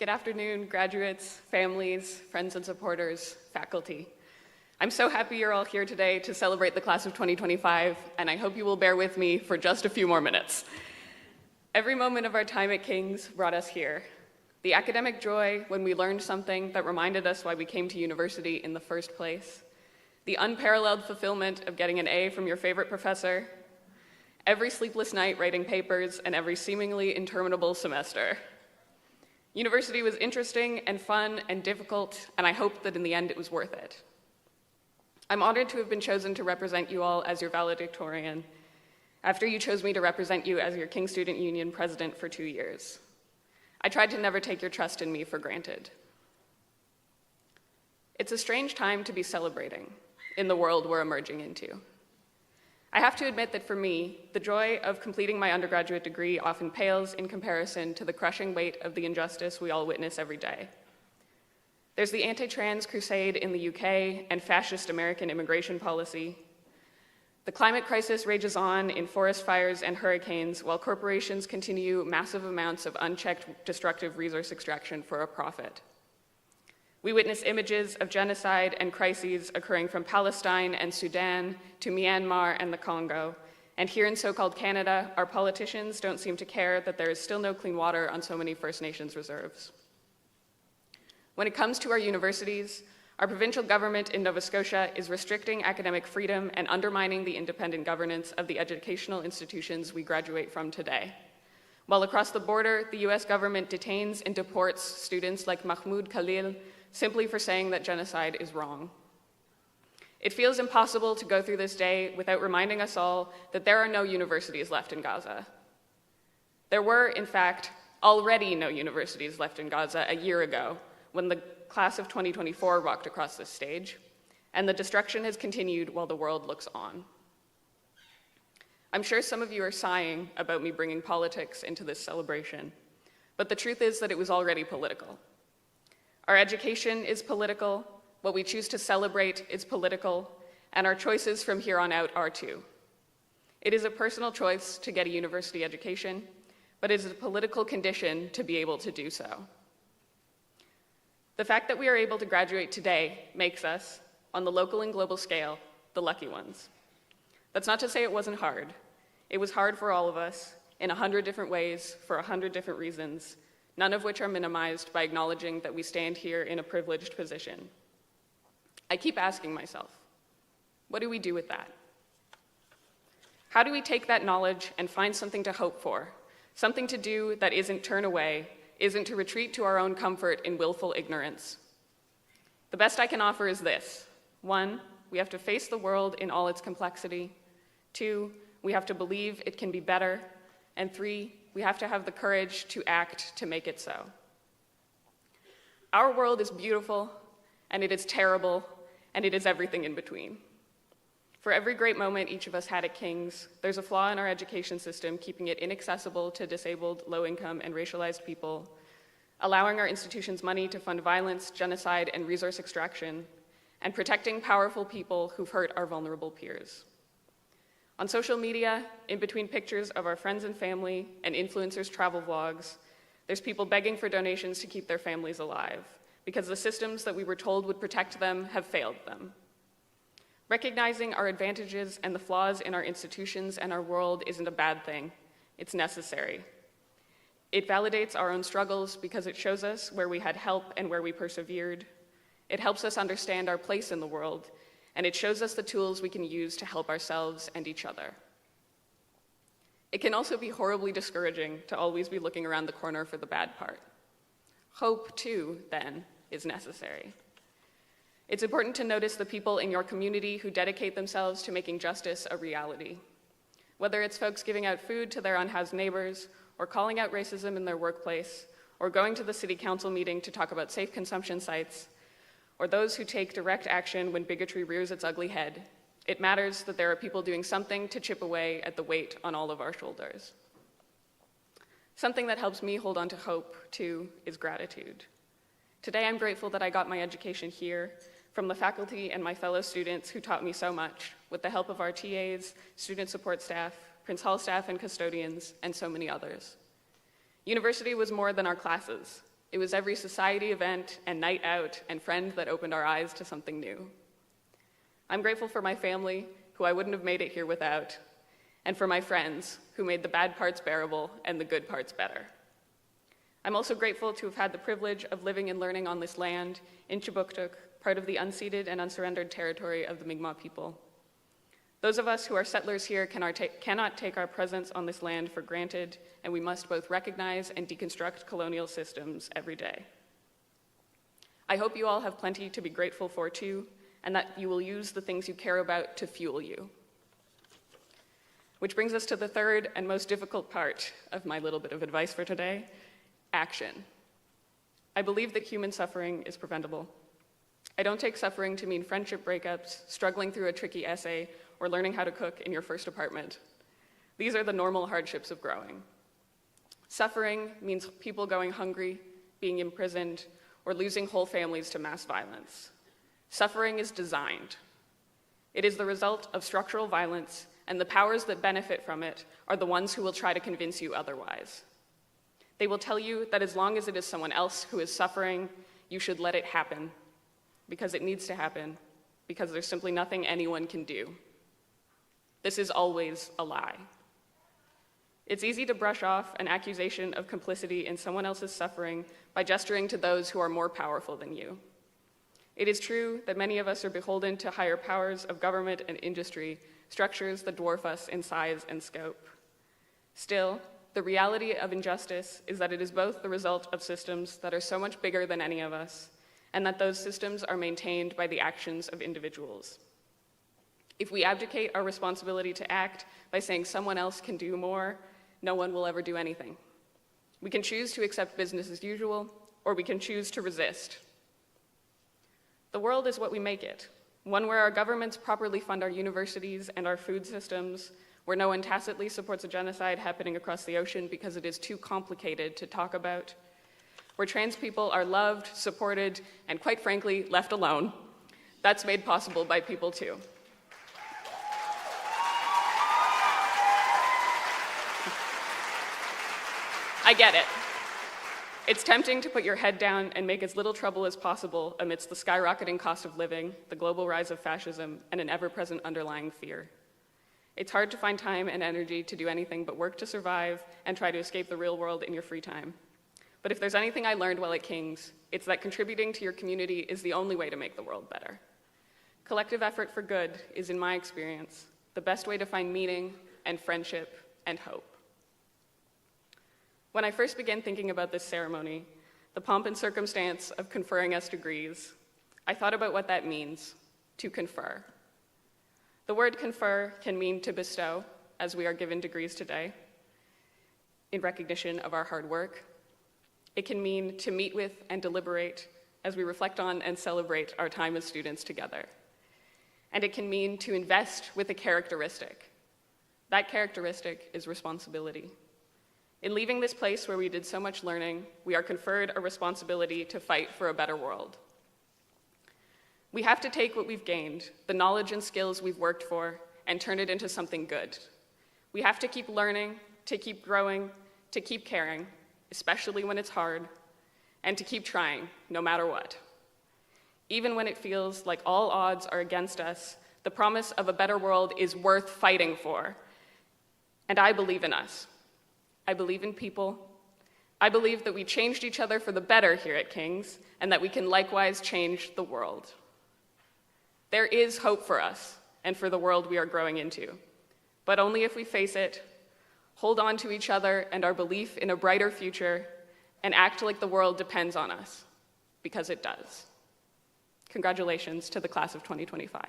Good afternoon, graduates, families, friends and supporters, faculty. I'm so happy you're all here today to celebrate the class of 2025, and I hope you will bear with me for just a few more minutes. Every moment of our time at King's brought us here. The academic joy when we learned something that reminded us why we came to university in the first place. The unparalleled fulfillment of getting an A from your favorite professor. Every sleepless night writing papers and every seemingly interminable semester. University was interesting and fun and difficult, and I hope that in the end it was worth it. I'm honored to have been chosen to represent you all as your valedictorian, after you chose me to represent you as your King Student Union president for 2 years. I tried to never take your trust in me for granted. It's a strange time to be celebrating in the world we're emerging into. I have to admit that for me, the joy of completing my undergraduate degree often pales in comparison to the crushing weight of the injustice we all witness every day. There's the anti-trans crusade in the UK and fascist American immigration policy. The climate crisis rages on in forest fires and hurricanes while corporations continue massive amounts of unchecked destructive resource extraction for a profit. We witness images of genocide and crises occurring from Palestine and Sudan to Myanmar and the Congo. And here in so-called Canada, our politicians don't seem to care that there is still no clean water on so many First Nations reserves. When it comes to our universities, our provincial government in Nova Scotia is restricting academic freedom and undermining the independent governance of the educational institutions we graduate from today. While across the border, the US government detains and deports students like Mahmoud Khalil simply for saying that genocide is wrong. It feels impossible to go through this day without reminding us all that there are no universities left in Gaza. There were, in fact, already no universities left in Gaza a year ago when the class of 2024 walked across this stage, and the destruction has continued while the world looks on. I'm sure some of you are sighing about me bringing politics into this celebration, but the truth is that it was already political. Our education is political, what we choose to celebrate is political, and our choices from here on out are too. It is a personal choice to get a university education, but it is a political condition to be able to do so. The fact that we are able to graduate today makes us, on the local and global scale, the lucky ones. That's not to say it wasn't hard. It was hard for all of us, in 100 different ways, for 100 different reasons, none of which are minimized by acknowledging that we stand here in a privileged position. I keep asking myself, what do we do with that? How do we take that knowledge and find something to hope for, something to do that isn't turn away, isn't to retreat to our own comfort in willful ignorance? The best I can offer is this. 1, we have to face the world in all its complexity. 2, we have to believe it can be better. And 3, we have to have the courage to act to make it so. Our world is beautiful, and it is terrible, and it is everything in between. For every great moment each of us had at King's, there's a flaw in our education system keeping it inaccessible to disabled, low-income, and racialized people, allowing our institutions money to fund violence, genocide, and resource extraction, and protecting powerful people who've hurt our vulnerable peers. On social media, in between pictures of our friends and family and influencers' travel vlogs, there's people begging for donations to keep their families alive because the systems that we were told would protect them have failed them. Recognizing our advantages and the flaws in our institutions and our world isn't a bad thing. It's necessary. It validates our own struggles because it shows us where we had help and where we persevered. It helps us understand our place in the world, and it shows us the tools we can use to help ourselves and each other. It can also be horribly discouraging to always be looking around the corner for the bad part. Hope, too, then, is necessary. It's important to notice the people in your community who dedicate themselves to making justice a reality. Whether it's folks giving out food to their unhoused neighbors, or calling out racism in their workplace, or going to the city council meeting to talk about safe consumption sites, or those who take direct action when bigotry rears its ugly head, it matters that there are people doing something to chip away at the weight on all of our shoulders. Something that helps me hold on to hope, too, is gratitude. Today, I'm grateful that I got my education here, from the faculty and my fellow students who taught me so much, with the help of our TAs, student support staff, Prince Hall staff and custodians, and so many others. University was more than our classes. It was every society event and night out and friend that opened our eyes to something new. I'm grateful for my family, who I wouldn't have made it here without, and for my friends, who made the bad parts bearable and the good parts better. I'm also grateful to have had the privilege of living and learning on this land in Chibuktuk, part of the unceded and unsurrendered territory of the Mi'kmaq people. Those of us who are settlers here cannot take our presence on this land for granted, and we must both recognize and deconstruct colonial systems every day. I hope you all have plenty to be grateful for too, and that you will use the things you care about to fuel you. Which brings us to the third and most difficult part of my little bit of advice for today: action. I believe that human suffering is preventable. I don't take suffering to mean friendship breakups, struggling through a tricky essay, or learning how to cook in your first apartment. These are the normal hardships of growing. Suffering means people going hungry, being imprisoned, or losing whole families to mass violence. Suffering is designed. It is the result of structural violence, and the powers that benefit from it are the ones who will try to convince you otherwise. They will tell you that as long as it is someone else who is suffering, you should let it happen, because it needs to happen, because there's simply nothing anyone can do. This is always a lie. It's easy to brush off an accusation of complicity in someone else's suffering by gesturing to those who are more powerful than you. It is true that many of us are beholden to higher powers of government and industry, structures that dwarf us in size and scope. Still, the reality of injustice is that it is both the result of systems that are so much bigger than any of us, and that those systems are maintained by the actions of individuals. If we abdicate our responsibility to act by saying someone else can do more, no one will ever do anything. We can choose to accept business as usual, or we can choose to resist. The world is what we make it, one where our governments properly fund our universities and our food systems, where no one tacitly supports a genocide happening across the ocean because it is too complicated to talk about, where trans people are loved, supported, and quite frankly, left alone. That's made possible by people too. I get it. It's tempting to put your head down and make as little trouble as possible amidst the skyrocketing cost of living, the global rise of fascism, and an ever-present underlying fear. It's hard to find time and energy to do anything but work to survive and try to escape the real world in your free time. But if there's anything I learned while at King's, it's that contributing to your community is the only way to make the world better. Collective effort for good is, in my experience, the best way to find meaning and friendship and hope. When I first began thinking about this ceremony, the pomp and circumstance of conferring us degrees, I thought about what that means, to confer. The word confer can mean to bestow, as we are given degrees today, in recognition of our hard work. It can mean to meet with and deliberate as we reflect on and celebrate our time as students together. And it can mean to invest with a characteristic. That characteristic is responsibility. In leaving this place where we did so much learning, we are conferred a responsibility to fight for a better world. We have to take what we've gained, the knowledge and skills we've worked for, and turn it into something good. We have to keep learning, to keep growing, to keep caring, especially when it's hard, and to keep trying, no matter what. Even when it feels like all odds are against us, the promise of a better world is worth fighting for. And I believe in us. I believe in people. I believe that we changed each other for the better here at King's, and that we can likewise change the world. There is hope for us and for the world we are growing into, but only if we face it, hold on to each other and our belief in a brighter future, and act like the world depends on us, because it does. Congratulations to the class of 2025.